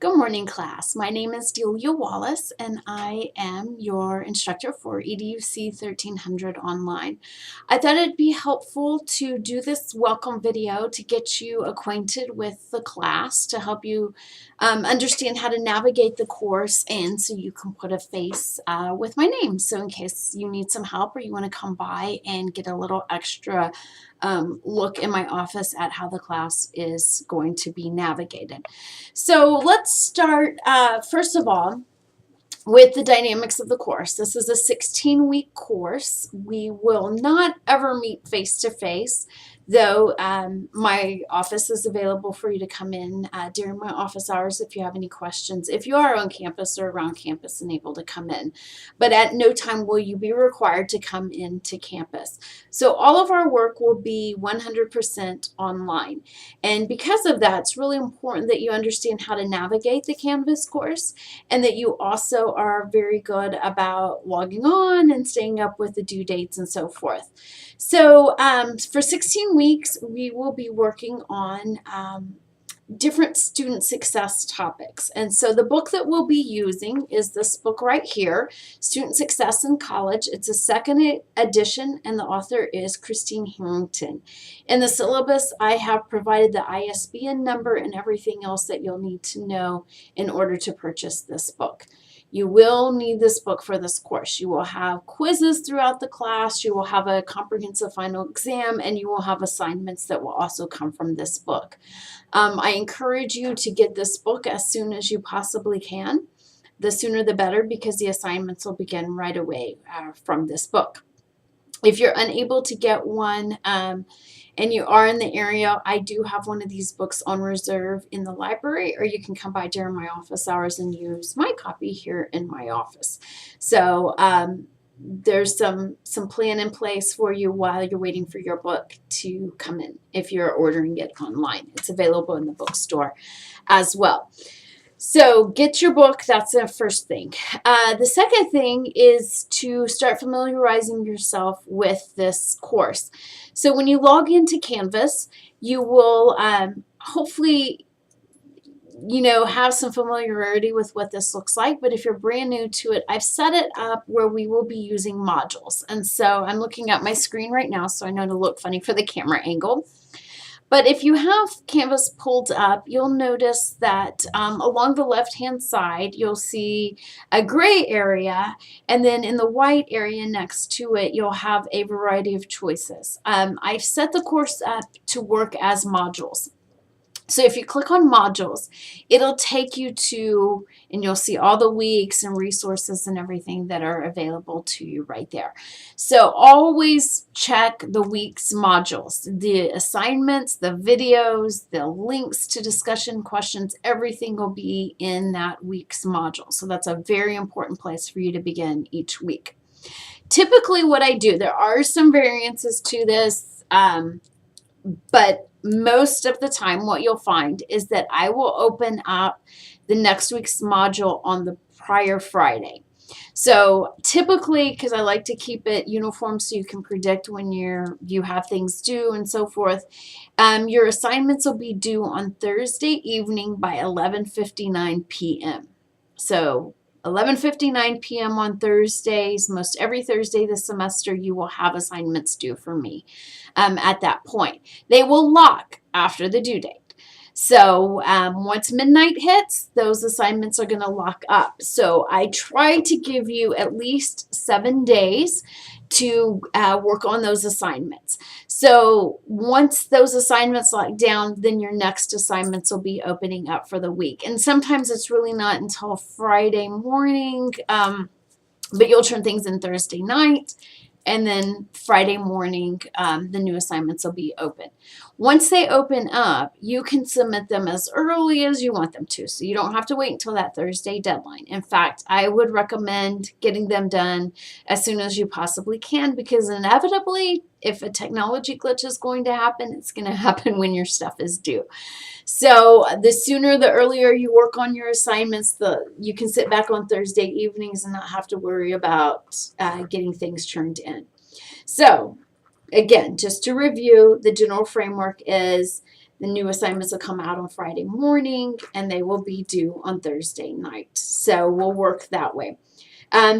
Good morning, class. My name is Delia Wallace, and I am your instructor for EDUC 1300 online. I thought it'd be helpful to do this welcome video to get you acquainted with the class, to help you understand how to navigate the course, and so you can put a face with my name. So in case you need some help or you want to come by and get a little extra look in my office at how the class is going to be navigated. So let's start, first of all, with the dynamics of the course. This is a 16-week course. We will not ever meet face-to-face, though my office is available for you to come in during my office hours if you have any questions, if you are on campus or around campus and able to come in. But at no time will you be required to come into campus. So all of our work will be 100% online. And because of that, it's really important that you understand how to navigate the Canvas course, and that you also are very good about logging on and staying up with the due dates and so forth. So for 16 weeks, we will be working on different student success topics. And so the book that we'll be using is this book right here, Student Success in College. It's a second edition, and the author is Christine Harrington. In the syllabus, I have provided the ISBN number and everything else that you'll need to know in order to purchase this book. You will need this book for this course. You will have quizzes throughout the class, you will have a comprehensive final exam, and you will have assignments that will also come from this book. I encourage you to get this book as soon as you possibly can. The sooner the better, because the assignments will begin right away from this book. If you're unable to get one and you are in the area, I do have one of these books on reserve in the library, or you can come by during my office hours and use my copy here in my office. So there's some plan in place for you while you're waiting for your book to come in if you're ordering it online. It's available in the bookstore as well. So get your book. That's the first thing. The second thing is to start familiarizing yourself with this course. So when you log into Canvas, you will hopefully have some familiarity with what this looks like. But if you're brand new to it, I've set it up where we will be using modules. And so I'm looking at my screen right now, so I know to look funny for the camera angle. But if you have Canvas pulled up, you'll notice that along the left-hand side, you'll see a gray area, and then in the white area next to it, you'll have a variety of choices. I've set the course up to work as modules. So if you click on modules, it'll take you to, and you'll see all the weeks and resources and everything that are available to you right there. So always check the week's modules, the assignments, the videos, the links to discussion questions, everything will be in that week's module. So that's a very important place for you to begin each week. Typically what I do, there are some variances to this, but most of the time what you'll find is that I will open up the next week's module on the prior Friday. So typically, because I like to keep it uniform so you can predict when you have things due and so forth, your assignments will be due on Thursday evening by 11:59 p.m. So 11:59 p.m. on Thursdays, most every Thursday this semester, you will have assignments due for me at that point. They will lock after the due date. So once midnight hits, those assignments are going to lock up. So I try to give you at least 7 days to work on those assignments. So once those assignments lock down, then your next assignments will be opening up for the week. And sometimes it's really not until Friday morning, but you'll turn things in Thursday night. And then Friday morning, the new assignments will be open. Once they open up, you can submit them as early as you want them to. So you don't have to wait until that Thursday deadline. In fact, I would recommend getting them done as soon as you possibly can, because inevitably, if a technology glitch is going to happen, it's going to happen when your stuff is due. So the sooner, the earlier you work on your assignments, you can sit back on Thursday evenings and not have to worry about getting things turned in. So again, just to review, the general framework is The new assignments will come out on Friday morning, and they will be due on Thursday night. So we'll work that way.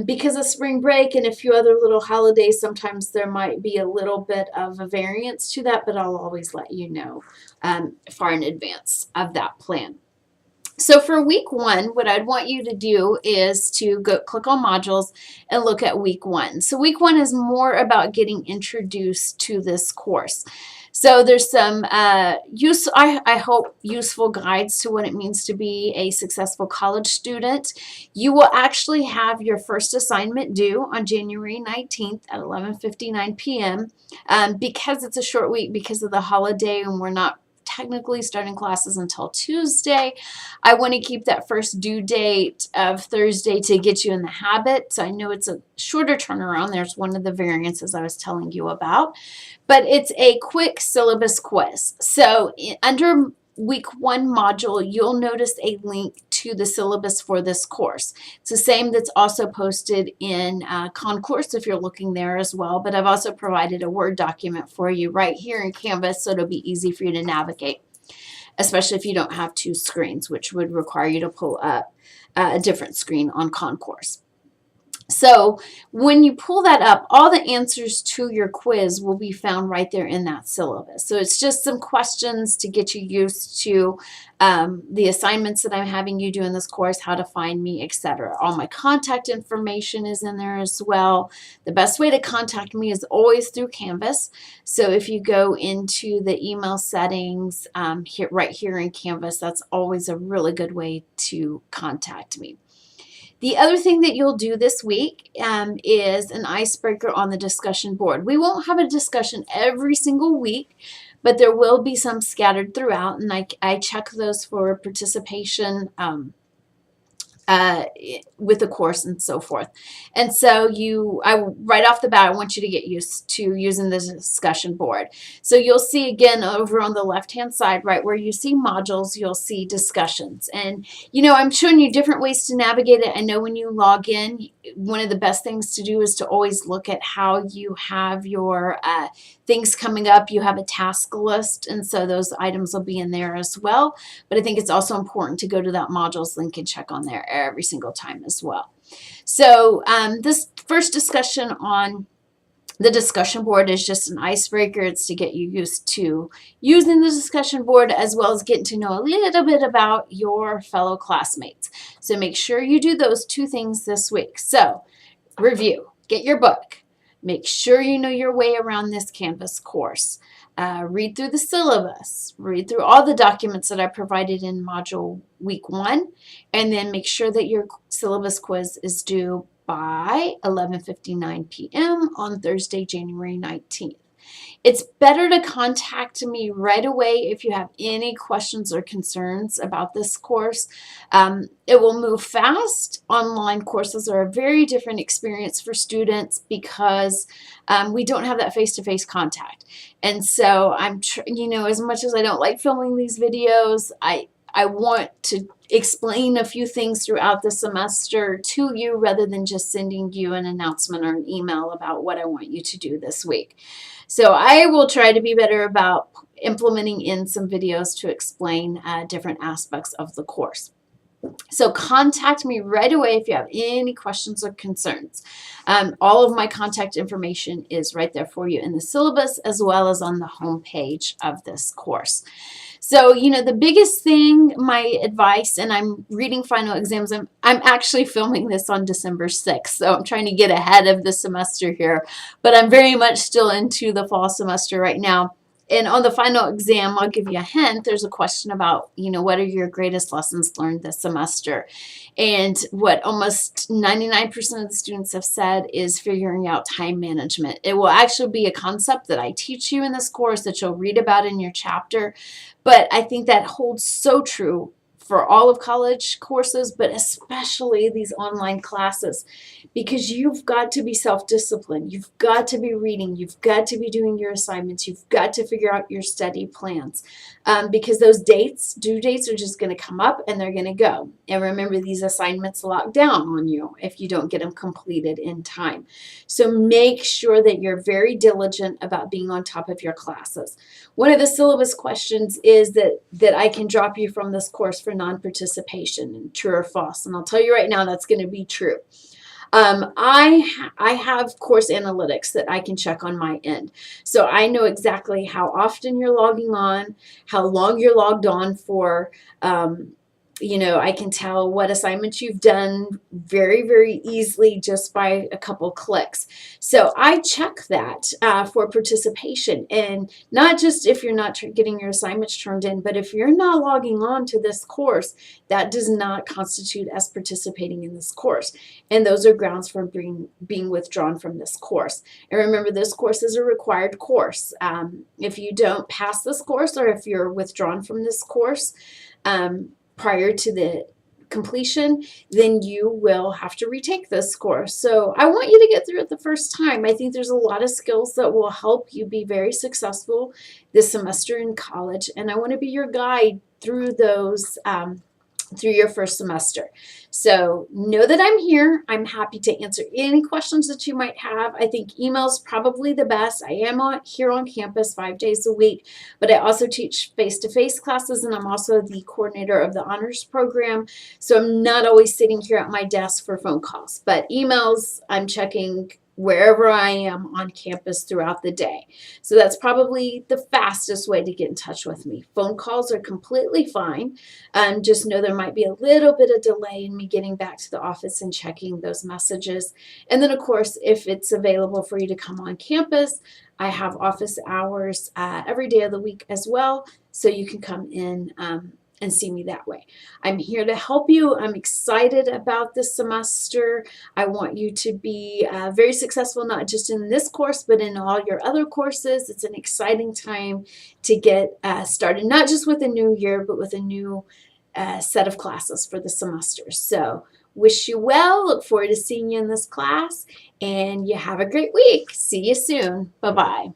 Because of spring break and a few other little holidays, sometimes there might be a little bit of a variance to that, but I'll always let you know far in advance of that plan. So for week 1, what I'd want you to do is to go click on modules and look at week 1. So week 1 is more about getting introduced to this course. So there's some I hope useful guides to what it means to be a successful college student. You will actually have your first assignment due on January 19th at 11:59 p.m. Because it's a short week because of the holiday and we're not technically starting classes until Tuesday. I want to keep that first due date of Thursday to get you in the habit. So I know it's a shorter turnaround. There's one of the variances I was telling you about, but it's a quick syllabus quiz. So under week 1 module, you'll notice a link to the syllabus for this course. It's the same that's also posted in Concourse if you're looking there as well, but I've also provided a Word document for you right here in Canvas, so it'll be easy for you to navigate, especially if you don't have 2 screens, which would require you to pull up a different screen on Concourse. So when you pull that up, all the answers to your quiz will be found right there in that syllabus. So it's just some questions to get you used to the assignments that I'm having you do in this course, how to find me, etc. All my contact information is in there as well. The best way to contact me is always through Canvas. So if you go into the email settings right here in Canvas, that's always a really good way to contact me. The other thing that you'll do this week is an icebreaker on the discussion board. We won't have a discussion every single week, but there will be some scattered throughout, and I check those for participation with the course and so forth. And so right off the bat, I want you to get used to using the discussion board. So you'll see again over on the left-hand side, right where you see modules, you'll see discussions. And, I'm showing you different ways to navigate it. I know when you log in, one of the best things to do is to always look at how you have your things coming up. You have a task list, and so those items will be in there as well. But I think it's also important to go to that modules link and check on there every single time as well. So this first discussion on the discussion board is just an icebreaker. It's to get you used to using the discussion board as well as getting to know a little bit about your fellow classmates. So make sure you do those 2 things this week. So review, get your book, make sure you know your way around this Canvas course. Read through the syllabus, read through all the documents that I provided in module week 1, and then make sure that your syllabus quiz is due by 11:59 p.m. on Thursday, January 19th. It's better to contact me right away if you have any questions or concerns about this course. It will move fast. Online courses are a very different experience for students because we don't have that face-to-face contact. And so as much as I don't like filming these videos, I want to explain a few things throughout the semester to you rather than just sending you an announcement or an email about what I want you to do this week. So I will try to be better about implementing in some videos to explain different aspects of the course. So contact me right away if you have any questions or concerns. All of my contact information is right there for you in the syllabus as well as on the home page of this course. So, the biggest thing, my advice, and I'm reading final exams, I'm actually filming this on December 6th, so I'm trying to get ahead of the semester here, but I'm very much still into the fall semester right now. And on the final exam, I'll give you a hint. There's a question about, what are your greatest lessons learned this semester? And what almost 99% of the students have said is figuring out time management. It will actually be a concept that I teach you in this course that you'll read about in your chapter. But I think that holds so true for all of college courses, but especially these online classes, because you've got to be self-disciplined. You've got to be reading. You've got to be doing your assignments. You've got to figure out your study plans, because those due dates are just going to come up and they're going to go. And remember, these assignments lock down on you if you don't get them completed in time. So make sure that you're very diligent about being on top of your classes. One of the syllabus questions is that I can drop you from this course for non-participation, and true or false. And I'll tell you right now, that's going to be true. I have course analytics that I can check on my end. So I know exactly how often you're logging on, how long you're logged on for. I can tell what assignments you've done very, very easily just by a couple clicks. So I check that for participation, and not just if you're not getting your assignments turned in, but if you're not logging on to this course, that does not constitute as participating in this course. And those are grounds for being withdrawn from this course. And remember, this course is a required course. If you don't pass this course, or if you're withdrawn from this course, prior to the completion, then you will have to retake this course. So I want you to get through it the first time. I think there's a lot of skills that will help you be very successful this semester in college, and I want to be your guide through those through your first semester. So know that I'm here. I'm happy to answer any questions that you might have. I think email's probably the best. I am here on campus 5 days a week, but I also teach face-to-face classes, and I'm also the coordinator of the honors program. So I'm not always sitting here at my desk for phone calls, but emails I'm checking wherever I am on campus throughout the day. So that's probably the fastest way to get in touch with me. Phone calls are completely fine. Just know there might be a little bit of delay in me getting back to the office and checking those messages. And then, of course, if it's available for you to come on campus, I have office hours every day of the week as well, so you can come in and see me that way. I'm here to help you. I'm excited about this semester. I want you to be very successful, not just in this course, but in all your other courses. It's an exciting time to get started, not just with a new year, but with a new set of classes for the semester. So wish you well. Look forward to seeing you in this class, and you have a great week. See you soon. Bye-bye.